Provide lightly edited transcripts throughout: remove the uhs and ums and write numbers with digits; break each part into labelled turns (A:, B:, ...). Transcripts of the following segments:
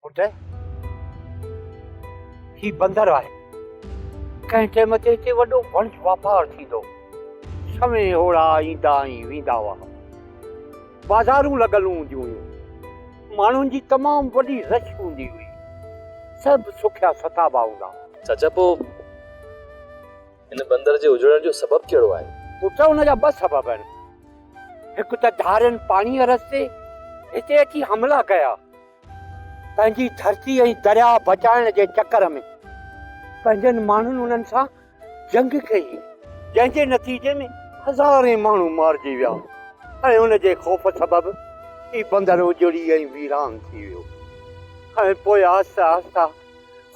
A: पुट ही बंदर आहे कंहिं टाइम ते हिते वॾो वणज वापार थींदो छवें होड़ा ईंदा ऐं वेंदा हुआ बाज़ारूं लॻल हूंदियूं हुयूं माण्हुनि जी तमामु वॾी रश हूंदी हुई सभु सुखिया सताबा हूंदा।
B: चाचा पोइ इन बंदर जे उजड़ण जो सबबु कहिड़ो आहे?
A: पुट हुनजा ॿ सबब आहिनि। हिकु त धारियुनि पाणीअ रस्ते हिते अची हमला कया पंहिंजी धरती ऐं दरिया बचाइण जे चकर में पंहिंजनि माण्हुनि उन्हनि सां जंग कई जंहिंजे नतीजे में हज़ारे माण्हू मारिजी विया ऐं उनजे ख़ौफ़ सबबु ही बंदर उजड़ी ऐं वीरान थी वियो ऐं पोइ आहिस्ता आहिस्ता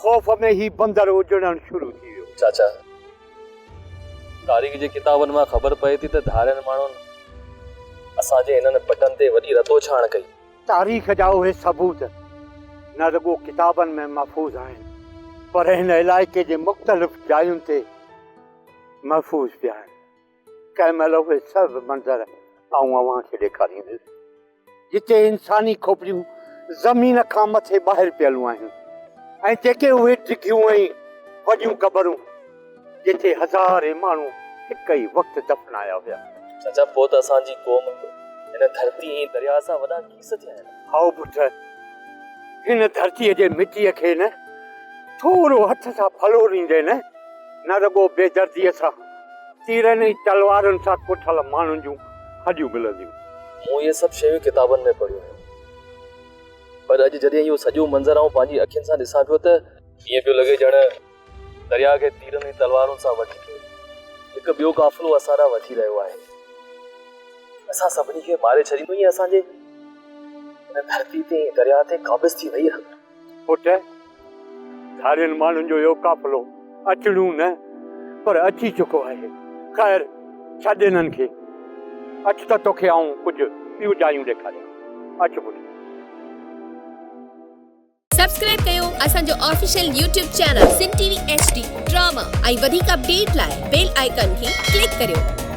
A: ख़ौफ़ में ही बंदर उजड़णु शुरू थी वियो।
B: चाचा तारीख़ जे किताबनि मां ख़बर पए थी त धारियुनि माण्हुनि असांजे हिननि बटन ते वॾी रतोछाण कई।
A: तारीख़ जा उहे सबूत न रुॻो किताबनि में महफ़ूज़ आहिनि पर हिन इलाइक़े जे मुख़्तलिफ़ जायुनि ते महफ़ूज़ पिया आहिनि। कंहिं महिल उहे सभु मंज़र आऊं अव्हां खे ॾेखारींदुसि जिते इंसानी खोपड़ियूं ज़मीन खां मथे ॿाहिरि पियलूं आहिनि ऐं जेके उहे डिघियूं ऐं वॾियूं क़बरूं जिते हज़ारे माण्हू हिकु ई वक़्तु दफ़नाया हुया।
B: चाचा पोइ त असांजी क़ौम हिन धरती ऐं दरिया सां वॾा कीस थिया आहिनि।
A: हाओ पुट हिन धरतीअ जे मिटीअ खे न थोरो हथ सां फलोरींदे न रुॻो बेदर्दीअ सां तीरनि ऐं तलवारुनि सां कुठल माण्हुनि जूं हॾियूं मिलंदियूं।
B: मूं इहे सभु शयूं किताबनि में पढ़ियूं आहिनि पर अॼु जॾहिं इहो सॼो मंज़र आऊं पंहिंजी अखियुनि सां ॾिसां पियो त ईअं पियो लॻे ॼण दरिया खे तीरनि ऐं तलवारुनि सां वठी पियो हिकु ॿियो काफ़िलो असां ॾांहुं वधी रहियो आहे। असां सभिनी खे मारे छॾींदो ईअं असांजे हिन धरती ते दरिया ते क़ाबिज़ थी वई आहे।
A: पुट धारियुनि माण्हुनि जो इहो काफ़िलो अचणो न पर अची चुको आहे। ख़ैर छॾ हिननि खे अच त तोखे आऊं कुझु ॿियूं जायूं ॾेखारियां। अच पुट
C: सब्सक्राइब कयो असांजो official YouTube channel Singh TV HD drama ऐं वधीक अपडेट लाइ बेल आइकन खे क्लिक करियो।